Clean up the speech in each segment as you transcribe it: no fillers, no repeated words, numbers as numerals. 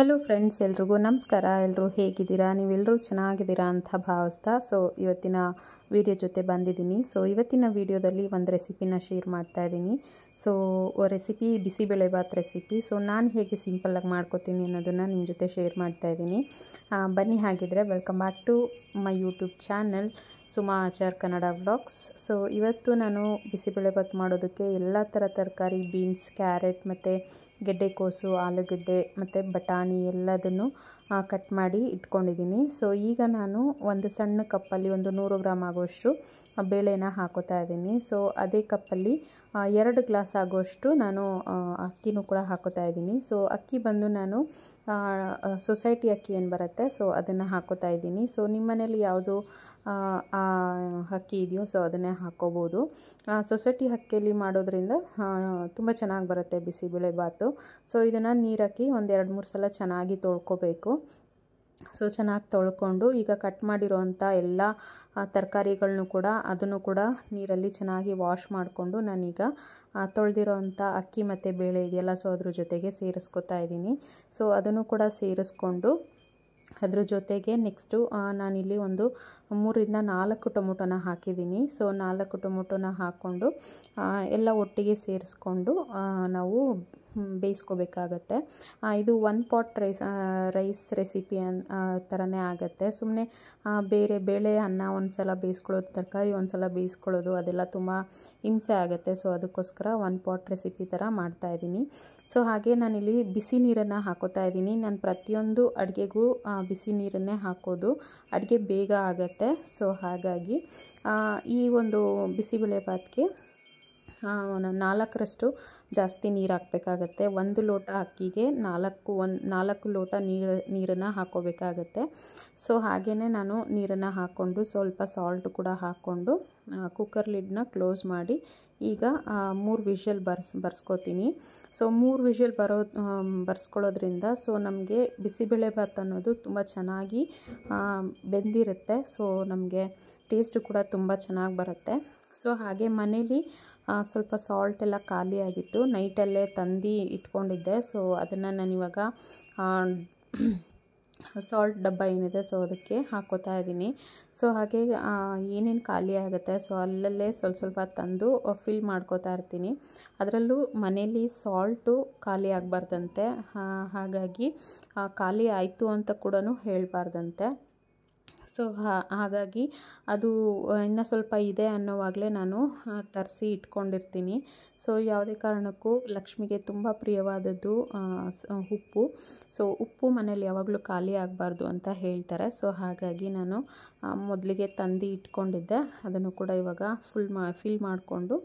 Hello friends, ಎಲ್ರಿಗೂ ನಮಸ್ಕಾರ. ಎಲ್ಲರೂ ಹೇಗಿದ್ದೀರಾ? ನೀವೆಲ್ಲರೂ ಚೆನ್ನಾಗಿದ್ದೀರಾ ಅಂತ ಭಾವಿಸ್ತಾ ಇವತ್ತಿನ ವಿಡಿಯೋ ಜೊತೆ ಬಂದಿದ್ದೀನಿ. ಇವತ್ತಿನ ವಿಡಿಯೋದಲ್ಲಿ ಒಂದು ರೆಸಿಪಿನ ಶೇರ್ ಮಾಡ್ತಾ ಇದ್ದೀನಿ. Recipe bisibelebath recipe. ನಾನು ಹೇಗೆ ಸಿಂಪಲ್ಲಾಗಿ ಮಾಡ್ಕೋತೀನಿ ಅನ್ನೋದನ್ನು ನಿಮ್ಮ ಜೊತೆ ಶೇರ್ ಮಾಡ್ತಾ ಇದ್ದೀನಿ. ಬನ್ನಿ, ಹಾಗಿದ್ರೆ welcome back to my YouTube channel Suma Achar Kannada vlogs. ಇವತ್ತು ನಾನು ಬಿಸಿಬೇಳೆಭಾತ್ ಮಾಡೋದಕ್ಕೆ ಎಲ್ಲ ಥರ ತರಕಾರಿ, ಬೀನ್ಸ್, ಕ್ಯಾರೆಟ್ ಮತ್ತು ಗೆಡ್ಡೆಕೋಸು, ಆಲೂಗಡ್ಡೆ ಮತ್ತು ಬಟಾಣಿ ಎಲ್ಲದನ್ನು ಕಟ್ ಮಾಡಿ ಇಟ್ಕೊಂಡಿದ್ದೀನಿ. ಈಗ ನಾನು ಒಂದು ಸಣ್ಣ ಕಪ್ಪಲ್ಲಿ ಒಂದು 100 ಗ್ರಾಮ್ ಆಗುವಷ್ಟು ಬೇಳೆನ ಹಾಕೋತಾ ಇದ್ದೀನಿ. ಅದೇ ಕಪ್ಪಲ್ಲಿ 2 ಗ್ಲಾಸ್ ಆಗುವಷ್ಟು ನಾನು ಅಕ್ಕಿನೂ ಕೂಡ ಹಾಕೋತಾ ಇದ್ದೀನಿ. ಅಕ್ಕಿ ಬಂದು ನಾನು ಸೊಸೈಟಿ ಅಕ್ಕಿ ಏನು ಬರುತ್ತೆ ಅದನ್ನು ಹಾಕೋತಾ ಇದ್ದೀನಿ. ನಿಮ್ಮ ಮನೇಲಿ ಯಾವುದು ಅಕ್ಕಿ ಇದೆಯೋ ಅದನ್ನೇ ಹಾಕ್ಕೋಬೋದು. ಸೊಸೈಟಿ ಅಕ್ಕಿಯಲ್ಲಿ ಮಾಡೋದ್ರಿಂದ ತುಂಬ ಚೆನ್ನಾಗಿ ಬರುತ್ತೆ ಬಿಸಿಬೇಳೆಭಾತು. ಇದನ್ನು ನೀರು ಹಾಕಿ ಒಂದು 2-3 ಸಲ ಚೆನ್ನಾಗಿ ತೊಳ್ಕೊಬೇಕು. ಚೆನ್ನಾಗಿ ತೊಳ್ಕೊಂಡು ಈಗ ಕಟ್ ಮಾಡಿರೋವಂಥ ಎಲ್ಲ ತರಕಾರಿಗಳನ್ನೂ ಕೂಡ ಅದನ್ನು ಕೂಡ ನೀರಲ್ಲಿ ಚೆನ್ನಾಗಿ ವಾಶ್ ಮಾಡಿಕೊಂಡು ನಾನೀಗ ತೊಳೆದಿರೋವಂಥ ಅಕ್ಕಿ ಮತ್ತು ಬೇಳೆ ಇದೆಯಲ್ಲ ಅದ್ರ ಜೊತೆಗೆ ಸೇರಿಸ್ಕೊತಾ ಇದ್ದೀನಿ. ಅದನ್ನು ಕೂಡ ಸೇರಿಸ್ಕೊಂಡು ಅದ್ರ ಜೊತೆಗೆ ನೆಕ್ಸ್ಟು ನಾನಿಲ್ಲಿ ಒಂದು 3-4 ಟೊಮೊಟೊನ ಹಾಕಿದ್ದೀನಿ. 4 ಟೊಮೊಟೊನ ಹಾಕ್ಕೊಂಡು ಎಲ್ಲ ಒಟ್ಟಿಗೆ ಸೇರಿಸ್ಕೊಂಡು ನಾವು ಬೇಯಿಸ್ಕೋಬೇಕಾಗತ್ತೆ. ಇದು 1 ಪಾಟ್ ರೈಸ್ ರೆಸಿಪಿ ಥರನೇ ಆಗುತ್ತೆ. ಸುಮ್ಮನೆ ಬೇಳೆ ಅನ್ನ ಒಂದು ಸಲ ಬೇಯಿಸ್ಕೊಳ್ಳೋದು, ತರಕಾರಿ ಒಂದು ಸಲ ಬೇಯಿಸ್ಕೊಳ್ಳೋದು ಅದೆಲ್ಲ ತುಂಬ ಹಿಂಸೆ ಆಗುತ್ತೆ. ಅದಕ್ಕೋಸ್ಕರ 1 ಪಾಟ್ ರೆಸಿಪಿ ಥರ ಮಾಡ್ತಾಯಿದ್ದೀನಿ. ಹಾಗೆ ನಾನಿಲ್ಲಿ ಬಿಸಿ ನೀರನ್ನು ಹಾಕೋತಾ ಇದ್ದೀನಿ. ನಾನು ಪ್ರತಿಯೊಂದು ಅಡುಗೆಗೂ ಬಿಸಿ ನೀರನ್ನೇ ಹಾಕೋದು, ಅಡುಗೆ ಬೇಗ ಆಗುತ್ತೆ. ಹಾಗಾಗಿ ಈ ಒಂದು ಬಿಸಿಬೇಳೆಭಾತ್ಗೆ 4ರಷ್ಟು ಜಾಸ್ತಿ ನೀರು ಹಾಕಬೇಕಾಗತ್ತೆ. 1 ಲೋಟ ಅಕ್ಕಿಗೆ 4 ಲೋಟ ನೀರನ್ನು ಹಾಕೋಬೇಕಾಗತ್ತೆ. ಹಾಗೆಯೇ ನಾನು ನೀರನ್ನು ಹಾಕ್ಕೊಂಡು ಸ್ವಲ್ಪ ಸಾಲ್ಟ್ ಕೂಡ ಹಾಕ್ಕೊಂಡು ಕುಕ್ಕರ್ ಲಿಡ್ನ ಕ್ಲೋಸ್ ಮಾಡಿ ಈಗ 3 ವಿಷಲ್ ಬರ್ಸ್ಕೊತೀನಿ. 3 ವಿಷಲ್ ಬರ್ಸ್ಕೊಳ್ಳೋದ್ರಿಂದ ನಮಗೆ ಬಿಸಿಬೇಳೆಭಾತ್ ಅನ್ನೋದು ತುಂಬ ಚೆನ್ನಾಗಿ ಬೆಂದಿರುತ್ತೆ. ನಮಗೆ ಟೇಸ್ಟು ಕೂಡ ತುಂಬ ಚೆನ್ನಾಗಿ ಬರುತ್ತೆ. ಹಾಗೆ ಮನೇಲಿ ಸ್ವಲ್ಪ ಸಾಲ್ಟ್ ಎಲ್ಲ ಖಾಲಿ ಆಗಿತ್ತು, ನೈಟಲ್ಲೇ ತಂದು ಇಟ್ಕೊಂಡಿದ್ದೆ. ಅದನ್ನು ನಾನಿವಾಗ ಸಾಲ್ಟ್ ಡಬ್ಬ ಏನಿದೆ ಅದಕ್ಕೆ ಹಾಕೋತಾ ಇದ್ದೀನಿ. ಹಾಗೆ ಏನೇನು ಖಾಲಿ ಆಗುತ್ತೆ ಅಲ್ಲಲ್ಲೇ ಸ್ವಲ್ಪ ತಂದು ಫಿಲ್ ಮಾಡ್ಕೋತಾ ಇರ್ತೀನಿ. ಅದರಲ್ಲೂ ಮನೇಲಿ ಸಾಲ್ಟು ಖಾಲಿ ಆಗಬಾರ್ದಂತೆ, ಹಾಗಾಗಿ ಖಾಲಿ ಆಯಿತು ಅಂತ ಕೂಡ ಹೇಳಬಾರ್ದಂತೆ. ಹಾಗಾಗಿ ಅದು ಇನ್ನು ಸ್ವಲ್ಪ ಇದೆ ಅನ್ನೋವಾಗಲೇ ನಾನು ತರಿಸಿ ಇಟ್ಕೊಂಡಿರ್ತೀನಿ. ಯಾವುದೇ ಕಾರಣಕ್ಕೂ ಲಕ್ಷ್ಮಿಗೆ ತುಂಬ ಪ್ರಿಯವಾದದ್ದು ಉಪ್ಪು. ಉಪ್ಪು ಮನೇಲಿ ಯಾವಾಗಲೂ ಖಾಲಿ ಆಗಬಾರ್ದು ಅಂತ ಹೇಳ್ತಾರೆ. ಹಾಗಾಗಿ ನಾನು ಮೊದಲಿಗೆ ತಂದು ಇಟ್ಕೊಂಡಿದ್ದೆ, ಅದನ್ನು ಕೂಡ ಇವಾಗ ಫಿಲ್ ಮಾಡಿಕೊಂಡು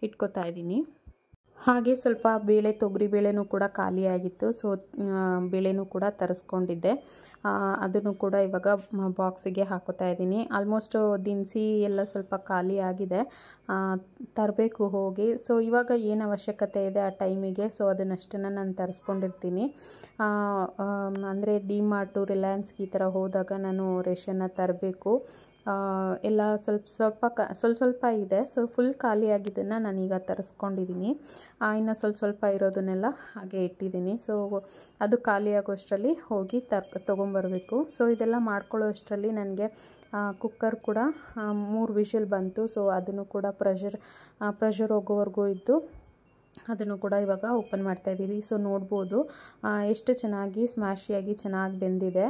ಇಟ್ಕೋತಾ ಇದ್ದೀನಿ. ಹಾಗೆ ಸ್ವಲ್ಪ ತೊಗರಿಬೇಳೆನೂ ಕೂಡ ಖಾಲಿಯಾಗಿತ್ತು. ಬೇಳೆನೂ ಕೂಡ ತರಿಸ್ಕೊಂಡಿದ್ದೆ, ಅದನ್ನು ಕೂಡ ಇವಾಗ ಬಾಕ್ಸಿಗೆ ಹಾಕೋತಾ ಇದ್ದೀನಿ. ಆಲ್ಮೋಸ್ಟ್ ದಿನಸಿ ಎಲ್ಲ ಸ್ವಲ್ಪ ಖಾಲಿ ಆಗಿದೆ, ತರಬೇಕು ಹೋಗಿ. ಇವಾಗ ಏನು ಅವಶ್ಯಕತೆ ಇದೆ ಆ ಟೈಮಿಗೆ ಅದನ್ನಷ್ಟನ್ನು ನಾನು ತರಿಸ್ಕೊಂಡಿರ್ತೀನಿ. ಅಂದರೆ ಡಿ-ಮಾರ್ಟು, ರಿಲಯನ್ಸ್ಗೆ ಈ ಥರ ಹೋದಾಗ ನಾನು ರೇಷನ್ನ ತರಬೇಕು. ಎಲ್ಲ ಸ್ವಲ್ಪ ಇದೆ. ಫುಲ್ ಖಾಲಿ ಆಗಿದ್ದನ್ನು ನಾನೀಗ ತರಿಸ್ಕೊಂಡಿದ್ದೀನಿ. ಇನ್ನು ಸ್ವಲ್ಪ ಇರೋದನ್ನೆಲ್ಲ ಹಾಗೆ ಇಟ್ಟಿದ್ದೀನಿ. ಅದು ಖಾಲಿ ಆಗೋಷ್ಟರಲ್ಲಿ ಹೋಗಿ ತೊಗೊಂಬರಬೇಕು. ಇದೆಲ್ಲ ಮಾಡ್ಕೊಳ್ಳೋ ಅಷ್ಟರಲ್ಲಿ ನನಗೆ ಕುಕ್ಕರ್ ಕೂಡ 3 ವಿಷಲ್ ಬಂತು. ಅದನ್ನು ಕೂಡ ಪ್ರೆಷರ್ ಹೋಗೋವರೆಗೂ ಇದ್ದು ಅದನ್ನು ಕೂಡ ಇವಾಗ ಓಪನ್ ಮಾಡ್ತಾಯಿದ್ದೀವಿ. ನೋಡ್ಬೋದು ಎಷ್ಟು ಚೆನ್ನಾಗಿ ಸ್ಮ್ಯಾಶಿಯಾಗಿ ಚೆನ್ನಾಗಿ ಬೆಂದಿದೆ.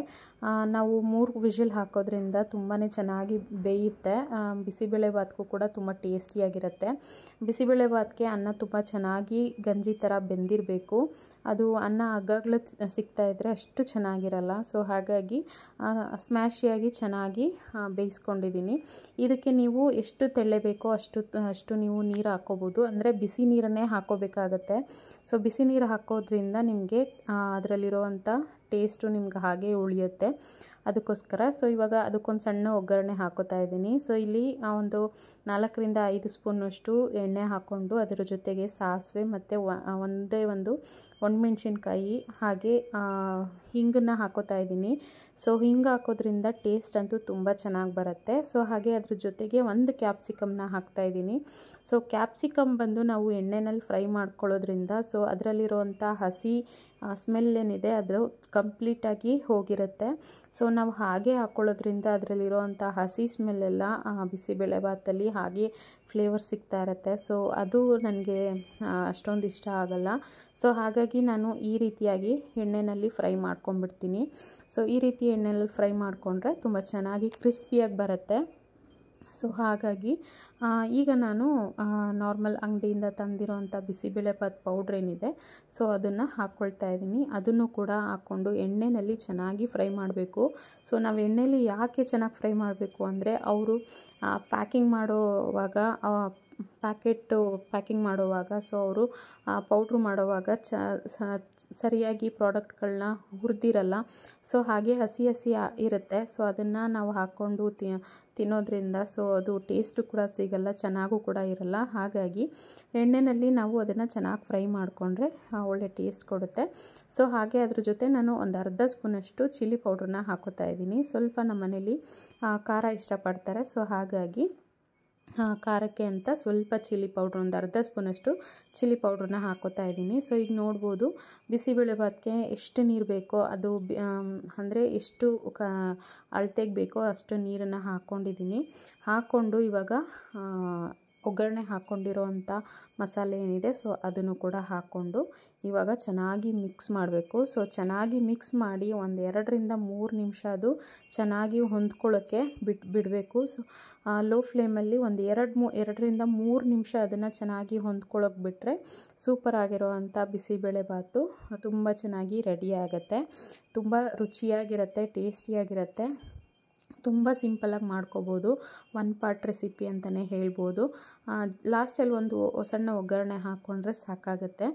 ನಾವು 3 ವಿಷಲ್ ಹಾಕೋದ್ರಿಂದ ತುಂಬಾ ಚೆನ್ನಾಗಿ ಬೇಯುತ್ತೆ. ಬಿಸಿಬೇಳೆಭಾತ್ಗೂ ಕೂಡ ತುಂಬ ಟೇಸ್ಟಿಯಾಗಿರುತ್ತೆ. ಬಿಸಿಬೇಳೆಭಾತ್ಗೆ ಅನ್ನ ತುಂಬ ಚೆನ್ನಾಗಿ ಗಂಜಿ ಥರ ಬೆಂದಿರಬೇಕು. ಅದು ಅನ್ನ ಆಗಾಗಲೇ ಸಿಗ್ತಾಯಿದ್ರೆ ಅಷ್ಟು ಚೆನ್ನಾಗಿರಲ್ಲ. ಹಾಗಾಗಿ ಸ್ಮ್ಯಾಶಿಯಾಗಿ ಚೆನ್ನಾಗಿ ಬೇಯಿಸ್ಕೊಂಡಿದ್ದೀನಿ. ಇದಕ್ಕೆ ನೀವು ಎಷ್ಟು ತೆಳ್ಳೆ ಬೇಕೋ ಅಷ್ಟು ನೀವು ನೀರು ಹಾಕ್ಕೋಬೋದು. ಅಂದರೆ ಬಿಸಿ ನೀರನ್ನೇ ಹಾಕ್ಕೋಬೇಕಾಗತ್ತೆ. ಬಿಸಿ ನೀರು ಹಾಕೋದ್ರಿಂದ ನಿಮಗೆ ಅದರಲ್ಲಿರುವಂಥ ಟೇಸ್ಟು ನಿಮ್ಗೆ ಹಾಗೆ ಉಳಿಯುತ್ತೆ. ಅದಕ್ಕೋಸ್ಕರ ಇವಾಗ ಅದಕ್ಕೊಂದು ಸಣ್ಣ ಒಗ್ಗರಣೆ ಹಾಕೋತಾ ಇದ್ದೀನಿ. ಇಲ್ಲಿ ಒಂದು 4-5 ಸ್ಪೂನಷ್ಟು ಎಣ್ಣೆ ಹಾಕ್ಕೊಂಡು ಅದರ ಜೊತೆಗೆ ಸಾಸಿವೆ ಮತ್ತು ಒಂದೇ ಒಂದು ಒಣಮೆಣ್ಸಿನ್ಕಾಯಿ ಹಾಗೆ ಹಿಂಗನ್ನ ಹಾಕೋತಾ ಇದ್ದೀನಿ. ಸೊ ಹಿಂಗೆ ಹಾಕೋದ್ರಿಂದ ಟೇಸ್ಟ್ ಅಂತೂ ತುಂಬ ಚೆನ್ನಾಗಿ ಬರುತ್ತೆ. ಸೊ ಹಾಗೆ ಅದ್ರ ಜೊತೆಗೆ ಒಂದು ಕ್ಯಾಪ್ಸಿಕಮ್ನ ಹಾಕ್ತಾಯಿದ್ದೀನಿ. ಸೊ ಕ್ಯಾಪ್ಸಿಕಮ್ ಬಂದು ನಾವು ಎಣ್ಣೆನಲ್ಲಿ ಫ್ರೈ ಮಾಡ್ಕೊಳ್ಳೋದ್ರಿಂದ ಸೊ ಅದರಲ್ಲಿರುವಂಥ ಹಸಿ ಸ್ಮೆಲ್ ಏನಿದೆ ಅದು ಕಂಪ್ಲೀಟಾಗಿ ಹೋಗಿರುತ್ತೆ. ಸೊ ನಾವು ಹಾಗೆ ಹಾಕ್ಕೊಳ್ಳೋದ್ರಿಂದ ಅದರಲ್ಲಿರುವಂಥ ಹಸಿ ಸ್ಮೆಲ್ಲೆಲ್ಲ ಬಿಸಿಬೇಳೆಭಾತಲ್ಲಿ ಹಾಗೆ ಫ್ಲೇವರ್ ಸಿಗ್ತಾ ಇರುತ್ತೆ. ಸೊ ಅದು ನನಗೆ ಅಷ್ಟೊಂದು ಇಷ್ಟ ಆಗಲ್ಲ. ಸೊ ಹಾಗಾಗಿ ನಾನು ಈ ರೀತಿಯಾಗಿ ಎಣ್ಣೆಯಲ್ಲಿ ಫ್ರೈ ಮಾಡ್ಕೊಂಡ್ಬಿಡ್ತೀನಿ. ಸೊ ಈ ರೀತಿ ಎಣ್ಣೆಯಲ್ಲಿ ಫ್ರೈ ಮಾಡಿಕೊಂಡ್ರೆ ತುಂಬ ಚೆನ್ನಾಗಿ ಕ್ರಿಸ್ಪಿಯಾಗಿ ಬರುತ್ತೆ. ಸೊ ಹಾಗಾಗಿ ಈಗ ನಾನು ನಾರ್ಮಲ್ ಅಂಗಡಿಯಿಂದ ತಂದಿರೋವಂಥ ಬಿಸಿಬೇಳೆಭಾತ್ ಪೌಡ್ರ್ ಏನಿದೆ ಸೊ ಅದನ್ನು ಹಾಕ್ಕೊಳ್ತಾ ಇದ್ದೀನಿ. ಅದನ್ನು ಕೂಡ ಹಾಕ್ಕೊಂಡು ಎಣ್ಣೆಯಲ್ಲಿ ಚೆನ್ನಾಗಿ ಫ್ರೈ ಮಾಡಬೇಕು. ಸೊ ನಾವು ಎಣ್ಣೆಯಲ್ಲಿ ಯಾಕೆ ಚೆನ್ನಾಗಿ ಫ್ರೈ ಮಾಡಬೇಕು ಅಂದರೆ ಅವರು ಪ್ಯಾಕಿಂಗ್ ಮಾಡೋವಾಗ ಪ್ಯಾಕಿಂಗ್ ಮಾಡೋವಾಗ ಸೊ ಅವರು ಪೌಡ್ರು ಮಾಡೋವಾಗ ಸರಿಯಾಗಿ ಪ್ರಾಡಕ್ಟ್ಗಳನ್ನ ಹುರಿದಿರಲ್ಲ. ಸೊ ಹಾಗೆ ಹಸಿ ಇರುತ್ತೆ. ಸೊ ಅದನ್ನು ನಾವು ಹಾಕ್ಕೊಂಡು ತಿನ್ನೋದ್ರಿಂದ ಸೊ ಅದು ಟೇಸ್ಟು ಕೂಡ ಸಿಗಲ್ಲ, ಚೆನ್ನಾಗೂ ಕೂಡ ಇರಲ್ಲ. ಹಾಗಾಗಿ ಎಣ್ಣೆಯಲ್ಲಿ ನಾವು ಅದನ್ನು ಚೆನ್ನಾಗಿ ಫ್ರೈ ಮಾಡಿಕೊಂಡ್ರೆ ಒಳ್ಳೆ ಟೇಸ್ಟ್ ಕೊಡುತ್ತೆ. ಸೊ ಹಾಗೆ ಅದ್ರ ಜೊತೆ ನಾನು ಒಂದು ಅರ್ಧ ಸ್ಪೂನಷ್ಟು ಚಿಲ್ಲಿ ಪೌಡ್ರನ್ನ ಹಾಕೋತಾ ಇದ್ದೀನಿ. ಸ್ವಲ್ಪ ನಮ್ಮ ಮನೇಲಿ ಖಾರ ಇಷ್ಟಪಡ್ತಾರೆ. ಸೊ ಹಾಗಾಗಿ ಖಾರಕ್ಕೆ ಅಂತ ಸ್ವಲ್ಪ ಚಿಲ್ಲಿ ಪೌಡ್ರ್ ಒಂದು ಅರ್ಧ ಸ್ಪೂನಷ್ಟು ಚಿಲ್ಲಿ ಪೌಡ್ರನ್ನ ಹಾಕೋತಾ ಇದ್ದೀನಿ. ಸೊ ಈಗ ನೋಡ್ಬೋದು ಬಿಸಿಬೇಳೆಭಾತ್ಗೆ ಎಷ್ಟು ನೀರು ಬೇಕೋ ಅದು ಅಂದರೆ ಎಷ್ಟು ಅಳತೆಗೆ ಬೇಕೋ ಅಷ್ಟು ನೀರನ್ನು ಹಾಕ್ಕೊಂಡಿದ್ದೀನಿ. ಹಾಕ್ಕೊಂಡು ಇವಾಗ ಒಗ್ಗರಣೆ ಹಾಕ್ಕೊಂಡಿರೋ ಅಂಥ ಮಸಾಲೆ ಏನಿದೆ ಸೊ ಅದನ್ನು ಕೂಡ ಹಾಕ್ಕೊಂಡು ಇವಾಗ ಚೆನ್ನಾಗಿ ಮಿಕ್ಸ್ ಮಾಡಬೇಕು. ಸೊ ಚೆನ್ನಾಗಿ ಮಿಕ್ಸ್ ಮಾಡಿ ಒಂದು 2-3 ನಿಮಿಷ ಅದು ಚೆನ್ನಾಗಿ ಹೊಂದ್ಕೊಳ್ಳೋಕ್ಕೆ ಬಿಡಬೇಕು. ಸೊ ಲೋ ಫ್ಲೇಮಲ್ಲಿ ಒಂದು 2-3 ನಿಮಿಷ ಅದನ್ನು ಚೆನ್ನಾಗಿ ಹೊಂದ್ಕೊಳ್ಳೋಕೆ ಬಿಟ್ಟರೆ ಸೂಪರ್ ಆಗಿರೋ ಅಂಥ ಬಿಸಿಬೇಳೆಭಾತು ತುಂಬ ಚೆನ್ನಾಗಿ ರೆಡಿ ಆಗುತ್ತೆ. ತುಂಬ ರುಚಿಯಾಗಿರುತ್ತೆ, ಟೇಸ್ಟಿಯಾಗಿರುತ್ತೆ. ತುಂಬ ಸಿಂಪಲಾಗಿ ಮಾಡ್ಕೋಬೋದು. ಒನ್ ಪಾರ್ಟ್ ರೆಸಿಪಿ ಅಂತಲೇ ಹೇಳ್ಬೋದು. ಲಾಸ್ಟಲ್ಲಿ ಒಂದು ಸಣ್ಣ ಒಗ್ಗರಣೆ ಹಾಕ್ಕೊಂಡ್ರೆ ಸಾಕಾಗುತ್ತೆ.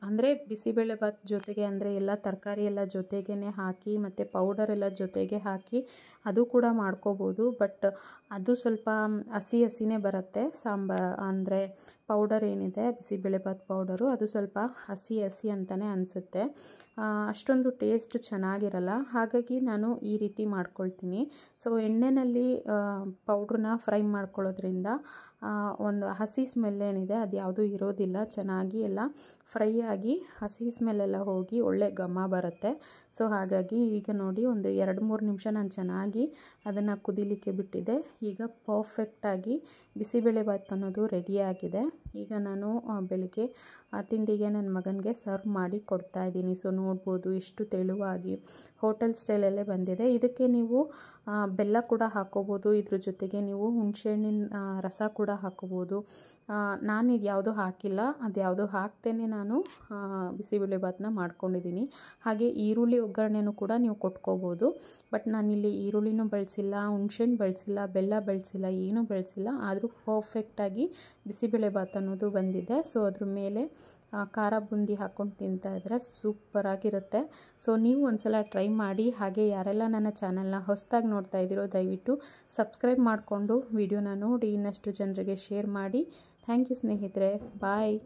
ಅಂದರೆ ಬಿಸಿಬೇಳೆಭಾತ್ ಜೊತೆಗೆ ಅಂದರೆ ಎಲ್ಲ ತರಕಾರಿ ಎಲ್ಲ ಜೊತೆಗೇ ಹಾಕಿ ಮತ್ತು ಪೌಡರ್ ಎಲ್ಲ ಜೊತೆಗೆ ಹಾಕಿ ಅದು ಕೂಡ ಮಾಡ್ಕೋಬೋದು. ಬಟ್ ಅದು ಸ್ವಲ್ಪ ಹಸಿನೇ ಬರುತ್ತೆ. ಅಂದರೆ ಪೌಡರ್ ಏನಿದೆ ಬಿಸಿಬೇಳೆಭಾತ್ ಪೌಡರು ಅದು ಸ್ವಲ್ಪ ಹಸಿ ಅಂತಲೇ ಅನಿಸುತ್ತೆ. ಅಷ್ಟೊಂದು ಟೇಸ್ಟ್ ಚೆನ್ನಾಗಿರಲ್ಲ. ಹಾಗಾಗಿ ನಾನು ಈ ರೀತಿ ಮಾಡ್ಕೊಳ್ತೀನಿ. ಸೊ ಎಣ್ಣೆಯಲ್ಲಿ ಪೌಡ್ರನ್ನ ಫ್ರೈ ಮಾಡ್ಕೊಳ್ಳೋದ್ರಿಂದ ಒಂದು ಹಸಿ ಸ್ಮೆಲ್ ಏನಿದೆ ಅದು ಯಾವುದೂ ಇರೋದಿಲ್ಲ. ಚೆನ್ನಾಗಿ ಎಲ್ಲ ಫ್ರೈ ಆಗಿ ಹಸಿ ಸ್ಮೆಲ್ಲೆಲ್ಲ ಹೋಗಿ ಒಳ್ಳೆ ಘಮ ಬರುತ್ತೆ. ಸೊ ಹಾಗಾಗಿ ಈಗ ನೋಡಿ ಒಂದು 2-3 ನಿಮಿಷ ನಾನು ಚೆನ್ನಾಗಿ ಅದನ್ನು ಕುದಿಲಿಕ್ಕೆ ಬಿಟ್ಟಿದ್ದೆ. ಈಗ ಪರ್ಫೆಕ್ಟಾಗಿ ಬಿಸಿಬೇಳೆಭಾತ್ ಅನ್ನೋದು ರೆಡಿಯಾಗಿದೆ. ಈಗ ನಾನು ಬೆಳಿಗ್ಗೆ ತಿಂಡಿಗೆ ನನ್ನ ಮಗನಿಗೆ ಸರ್ವ್ ಮಾಡಿ ಕೊಡ್ತಾಯಿದ್ದೀನಿ. ಸೊ ನೋಡ್ಬೋದು ಎಷ್ಟು ತೆಳುವಾಗಿ ಹೋಟೆಲ್ ಸ್ಟೈಲಲ್ಲೇ ಬಂದಿದೆ. ಇದಕ್ಕೆ ನೀವು ಬೆಲ್ಲ ಕೂಡ ಹಾಕ್ಕೋಬೋದು. ಇದ್ರ ಜೊತೆಗೆ ನೀವು ಹುಣಸೆಹಣ್ಣಿನ ರಸ ಕೂಡ ಹಾಕ್ಕೋಬೋದು. ನಾನು ಇದು ಯಾವುದೂ ಹಾಕಿಲ್ಲ, ಅದು ಯಾವುದೂ ಹಾಕ್ತೇನೆ ನಾನು ಬಿಸಿಬೇಳೆಭಾತನ್ನ ಮಾಡ್ಕೊಂಡಿದ್ದೀನಿ. ಹಾಗೆ ಈರುಳ್ಳಿ ಒಗ್ಗರಣೆನೂ ಕೂಡ ನೀವು ಕೊಟ್ಕೋಬೋದು. ಬಟ್ ನಾನಿಲ್ಲಿ ಈರುಳ್ಳಿನೂ ಬಳಸಿಲ್ಲ, ಹುಣಸೆಹಣ್ಣು ಬಳಸಿಲ್ಲ, ಬೆಲ್ಲ ಬಳಸಿಲ್ಲ, ಏನೂ ಬಳಸಿಲ್ಲ. ಆದರೂ ಪರ್ಫೆಕ್ಟಾಗಿ ಬಿಸಿಬೇಳೆಭಾತ್ ಅನ್ನೋದು ಬಂದಿದೆ. ಸೊ ಅದ್ರ ಮೇಲೆ ಖಾರ ಬುಂದಿ ಹಾಕ್ಕೊಂಡು ತಿಂತಾಯಿದ್ರೆ ಸೂಪರಾಗಿರುತ್ತೆ. ಸೊ ನೀವು ಒಂದ್ಸಲ ಟ್ರೈ ಮಾಡಿ. ಹಾಗೆ ಯಾರೆಲ್ಲ ನನ್ನ ಚಾನಲ್ನ ಹೊಸದಾಗಿ ನೋಡ್ತಾ ಇದ್ದೀರೋ ದಯವಿಟ್ಟು ಸಬ್ಸ್ಕ್ರೈಬ್ ಮಾಡಿಕೊಂಡು ವಿಡಿಯೋನ ನೋಡಿ ಇನ್ನಷ್ಟು ಜನರಿಗೆ ಶೇರ್ ಮಾಡಿ. ಥ್ಯಾಂಕ್ ಯು ಸ್ನೇಹಿತರೆ. ಬಾಯ್.